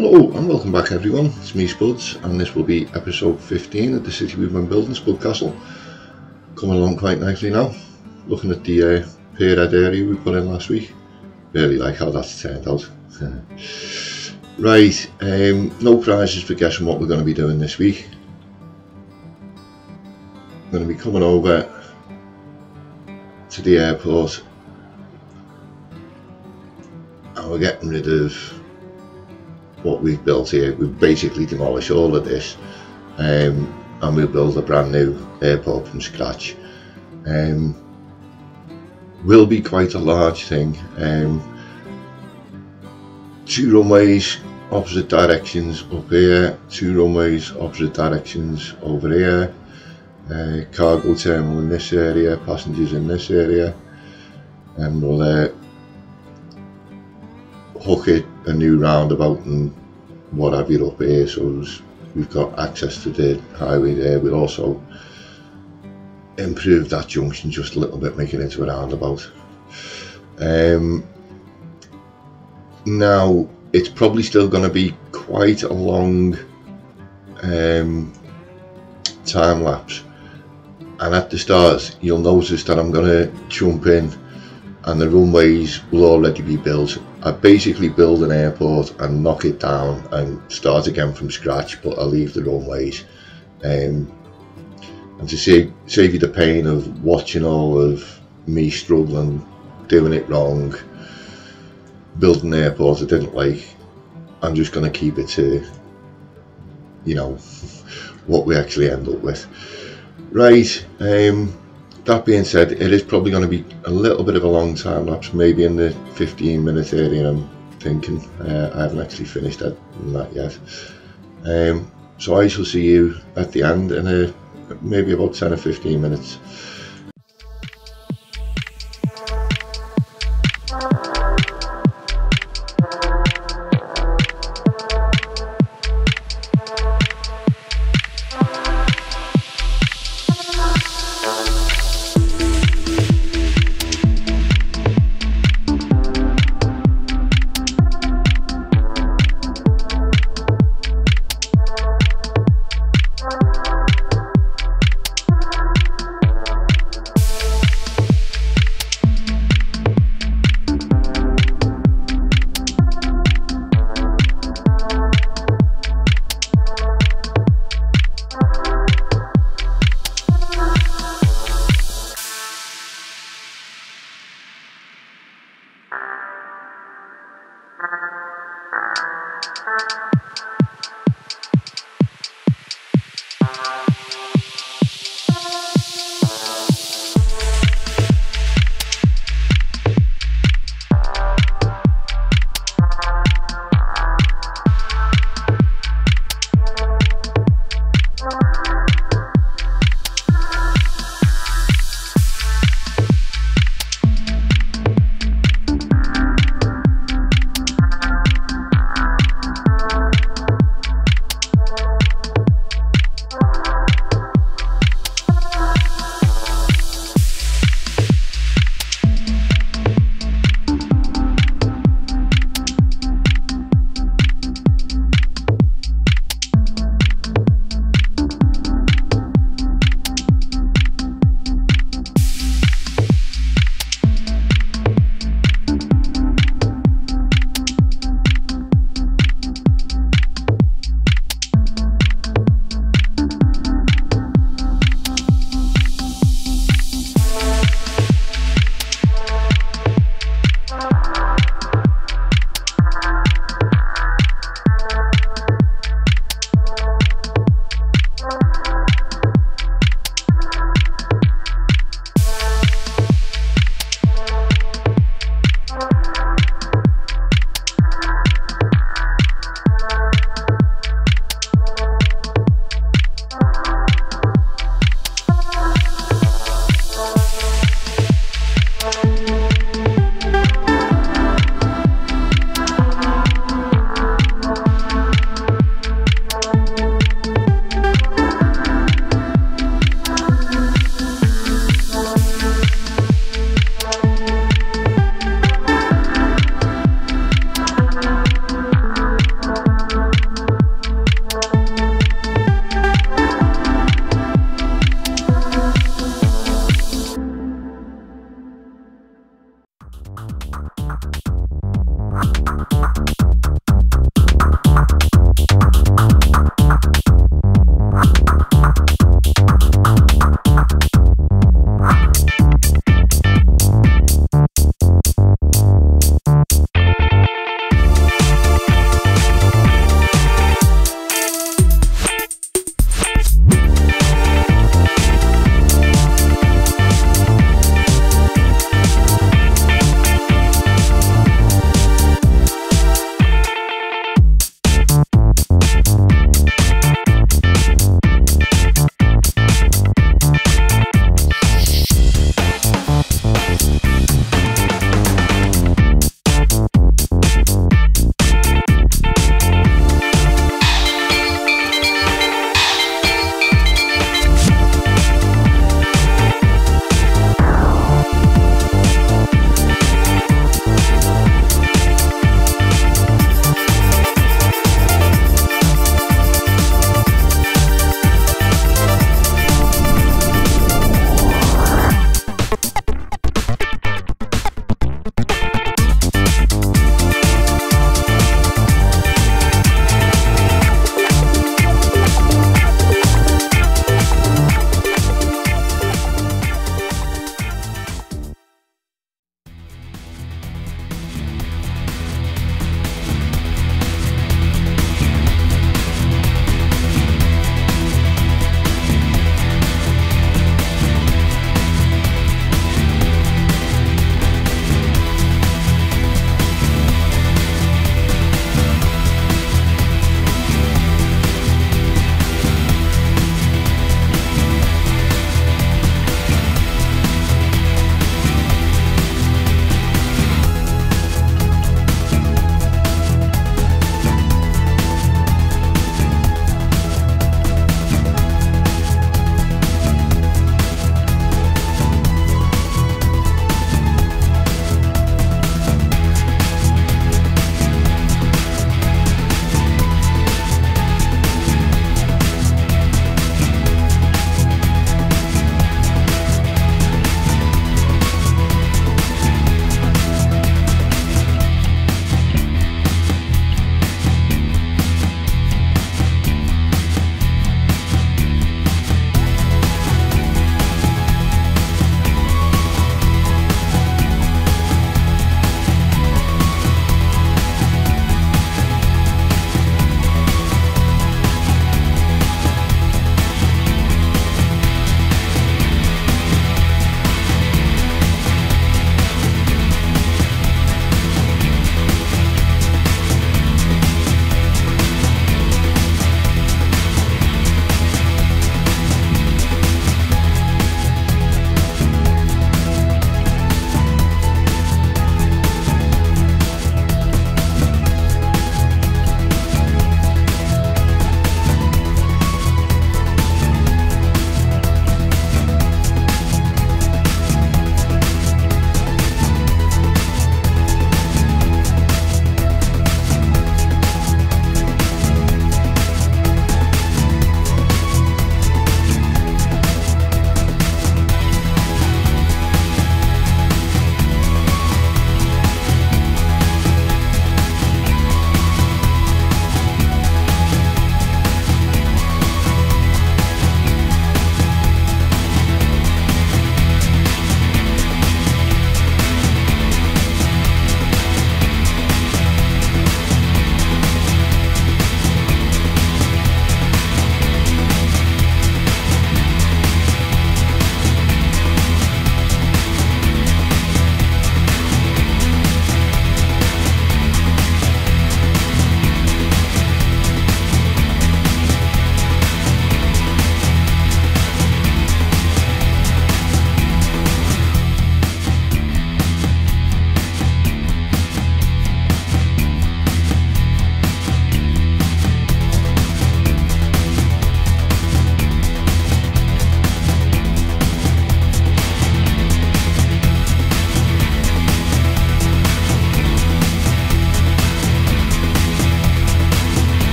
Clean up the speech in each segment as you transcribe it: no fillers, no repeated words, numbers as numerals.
Hello and welcome back everyone, it's me Spuds, and this will be episode 15 of the city we've been building, Spudcastle. Coming along quite nicely now. Looking at the pier head area we put in last week. Really like how that's turned out. Right, no prizes for guessing what we're going to be doing this week. I'm going to be coming over to the airport and we're getting rid of what we've built here. We've basically demolished all of this and we'll build a brand new airport from scratch. Will be quite a large thing. 2 runways opposite directions up here, 2 runways opposite directions over here, cargo terminal in this area, passengers in this area, and we'll hook it a new roundabout and what have you up here, so we've got access to the highway there. We'll also improve that junction just a little bit, make it into a roundabout. Now it's probably still going to be quite a long time lapse, and at the start you'll notice that I'm going to jump in and the runways will already be built. I basically build an airport and knock it down and start again from scratch, but I leave the runways. And to save you the pain of watching all of me struggling, doing it wrong, building an airport I didn't like, I'm just going to keep it to, you know, what we actually end up with. Right, that being said, it is probably going to be a little bit of a long time lapse, maybe in the 15-minute area I'm thinking. I haven't actually finished that yet. So I shall see you at the end in maybe about 10 or 15 minutes.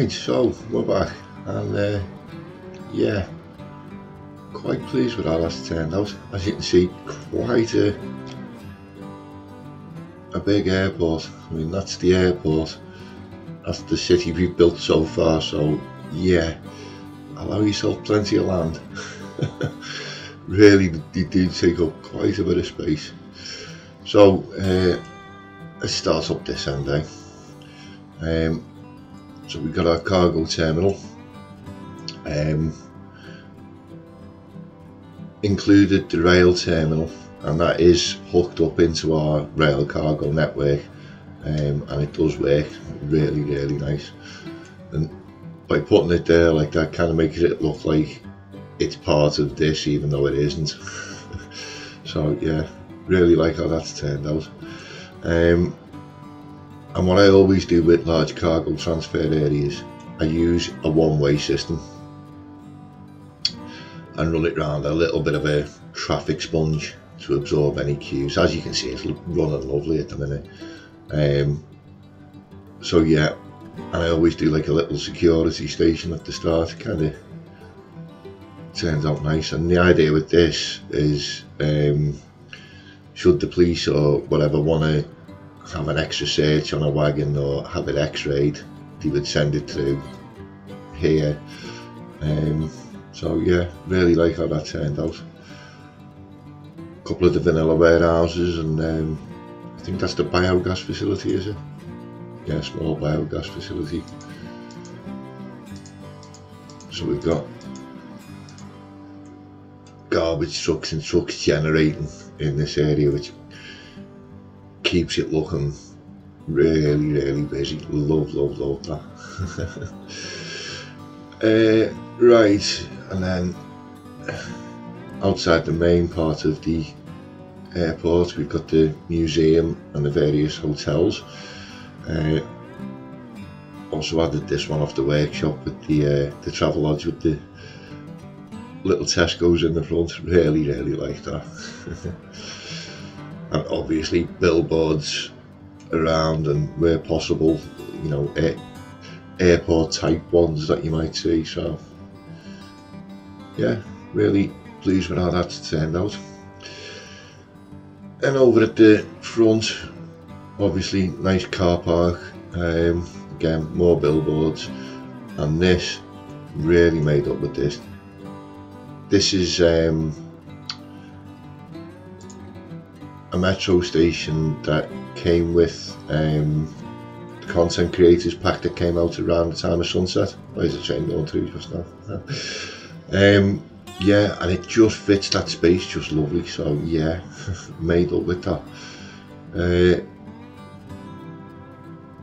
Right, so we're back, and yeah, quite pleased with how that's turned out. As you can see, quite a big airport. I mean, that's the airport, that's the city we've built so far, so yeah, allow yourself plenty of land. Really, they do take up quite a bit of space. So let's start up this end, so we've got our cargo terminal. Included the rail terminal, and that is hooked up into our rail cargo network, and it does work really, really nice. And by putting it there like that, kind of makes it look like it's part of this, even though it isn't. So yeah, really like how that's turned out. And what I always do with large cargo transfer areas, I use a one-way system and run it round a little bit of a traffic sponge to absorb any queues. As you can see, it's running lovely at the minute. So yeah, and I always do like a little security station at the start. Kind of turns out nice. And the idea with this is, should the police or whatever want to have an extra search on a wagon or have it x-rayed, they would send it through here. So yeah, really like how that turned out. A couple of the vanilla warehouses, and I think that's the biogas facility, is it? Yeah, small biogas facility. So we've got garbage trucks and trucks generating in this area, which keeps it looking really, really busy. Love that. Right, and then outside the main part of the airport, we've got the museum and the various hotels. Also added this one off the workshop with the travel lodge with the little Tesco's in the front. Really like that. And obviously billboards around, and where possible, you know, airport type ones that you might see. So yeah, really pleased with how that's turned out. And over at the front, obviously nice car park, again more billboards, and this really made up with this. This is a metro station that came with the content creators pack that came out around the time of sunset. Why is the train going through just now? Yeah, and it just fits that space just lovely. So yeah, made up with that.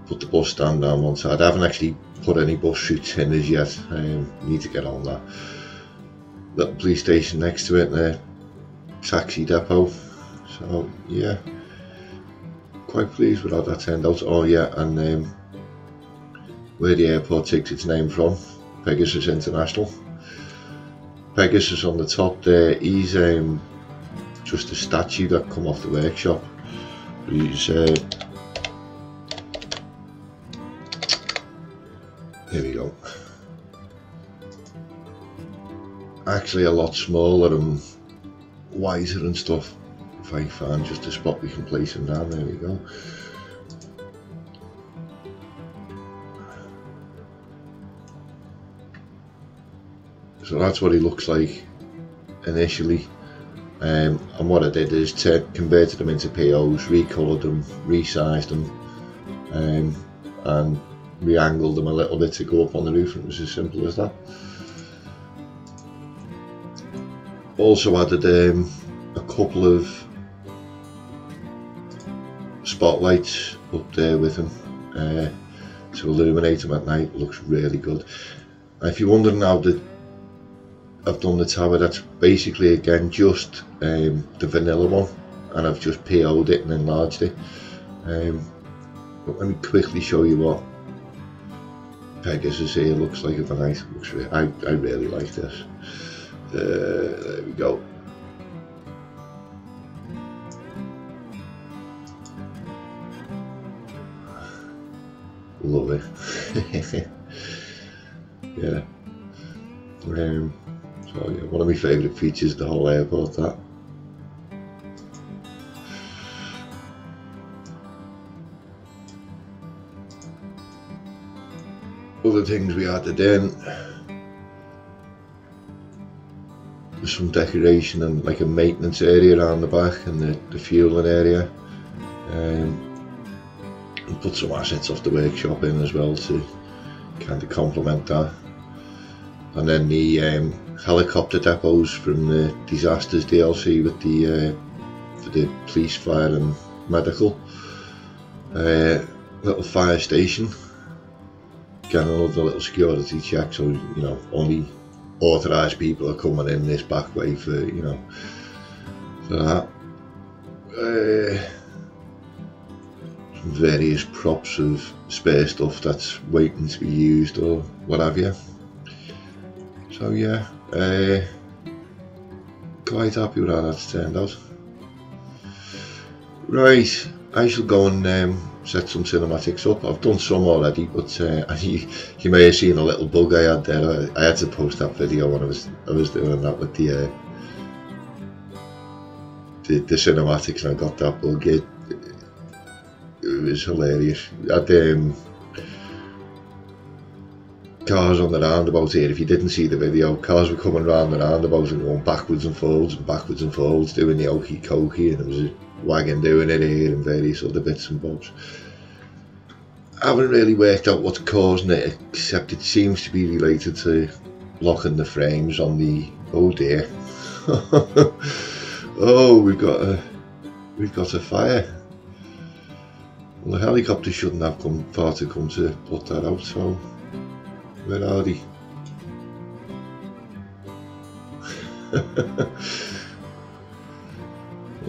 Put the bus stand down one side. I haven't actually put any bus routes in as yet. Need to get on that. Little police station next to it, and a taxi depot. So yeah, quite pleased with how that turned out. Oh yeah, and where the airport takes its name from, Pegasus International. Pegasus on the top there, he's just a statue that come off the workshop. He's here we go. Actually a lot smaller and wider and stuff. If I find just a spot we can place him down, there we go. So that's what he looks like initially, and what I did is converted them into POs, recoloured them, resized them, and re-angled them a little bit to go up on the roof, and it was as simple as that. Also added a couple of spotlights up there with them to illuminate them at night. Looks really good. And if you're wondering how I've done the tower, that's basically again just the vanilla one, and I've just PO'd it and enlarged it. But let me quickly show you what Pegasus here looks like at the night. I really like this. There we go. Love it. yeah. So yeah, one of my favourite features of the whole airport, that. Other things we added in, there's some decoration and like a maintenance area around the back and the fueling area. And put some assets off the workshop in as well to kind of complement that. And then the helicopter depots from the Disasters DLC with the for the police, fire and medical. Little fire station. Again, another little security check, so you know only authorised people are coming in this back way for for that. Some various props of spare stuff that's waiting to be used or what have you. So yeah, quite happy with how that's turned out. Right, I shall go and set some cinematics up. I've done some already, but you may have seen a little bug I had there. I had to post that video when I was doing that with the cinematics, and I got that bug. It was hilarious. I had cars on the roundabout here. If you didn't see the video, cars were coming round the roundabout and going backwards and forwards, doing the okey cokey, and there was a wagon doing it here and various other bits and bobs. I haven't really worked out what's causing it, except it seems to be related to locking the frames on the, oh dear. Oh, we've got a fire. Well, the helicopter shouldn't have come far to come to put that out, so where are they?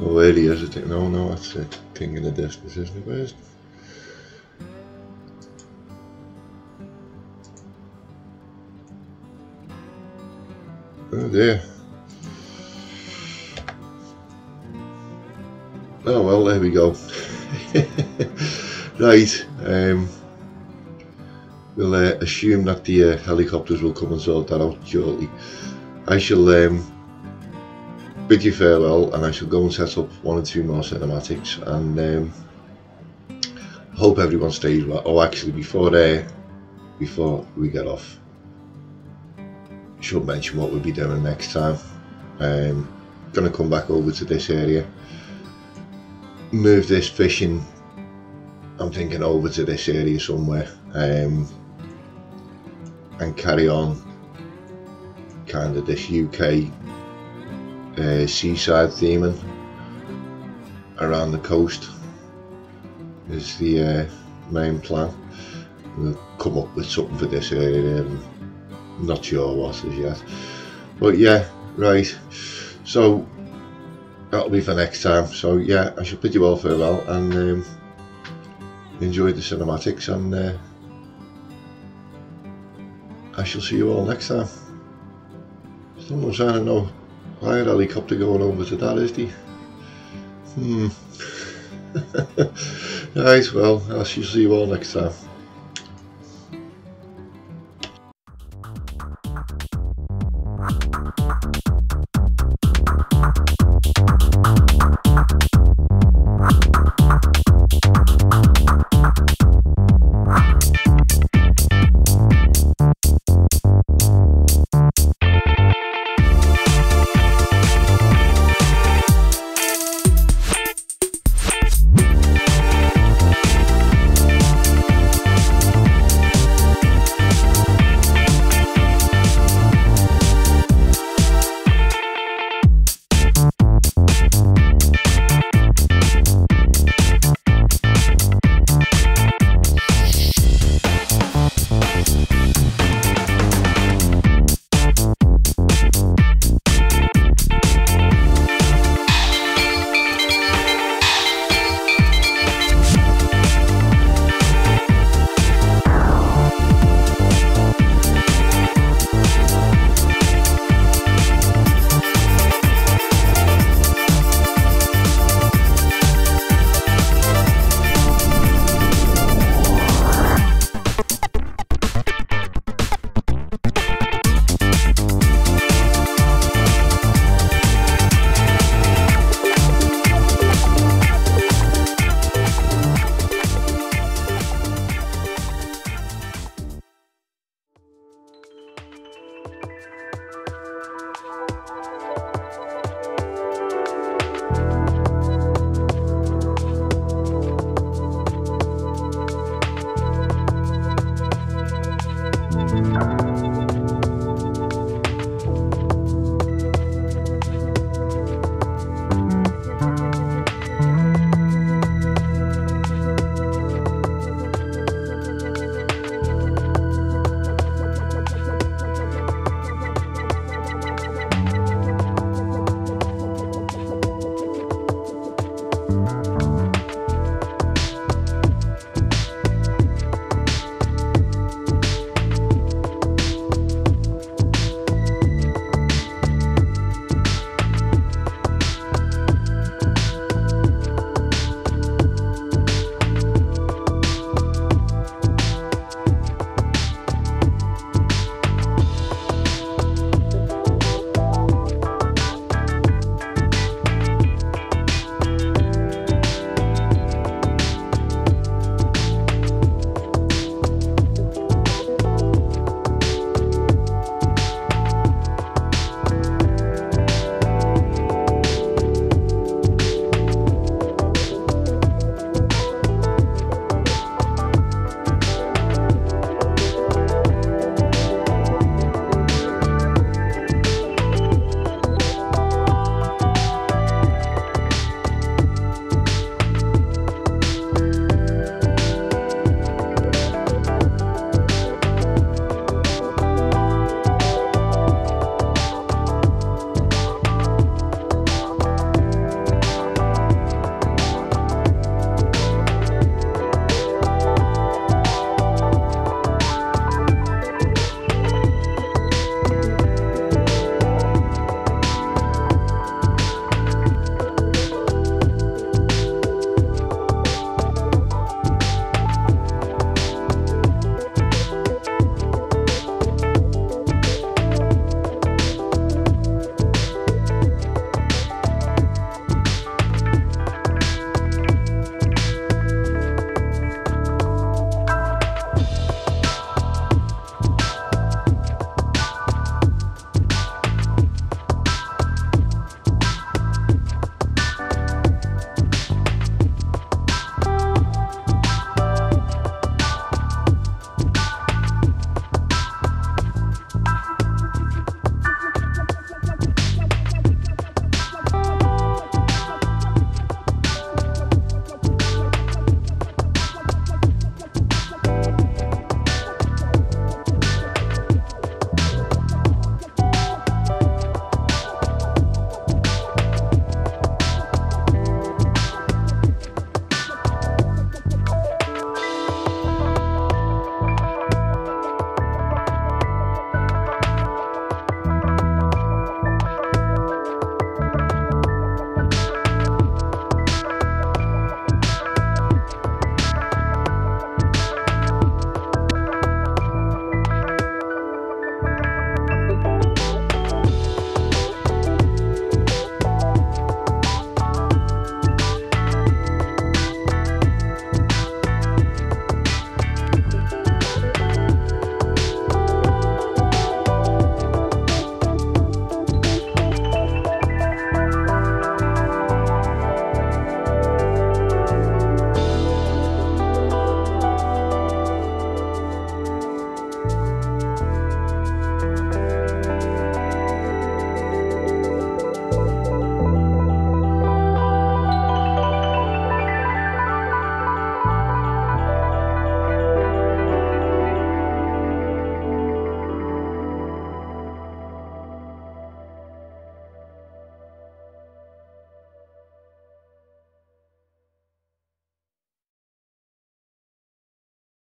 Oh, where he is, I think. No, that's the thing in the distance, isn't it? Where's... oh dear. Oh well, there we go. Right, we'll assume that the helicopters will come and sort that out shortly. I shall bid you farewell, and I shall go and set up 1 or 2 more cinematics, and hope everyone stays well. Oh, actually, before we get off, I should mention what we'll be doing next time. Gonna come back over to this area, move this fishing, I'm thinking, over to this area somewhere, and carry on kind of this UK seaside theming around the coast is the main plan. We'll come up with something for this area, and I'm not sure what as yet, but yeah, right, so that'll be for next time. So yeah, I shall bid you all farewell, and enjoy the cinematics, and I shall see you all next time. Still no sign of no fire helicopter going over to that, is he? Right, well, I shall see you all next time.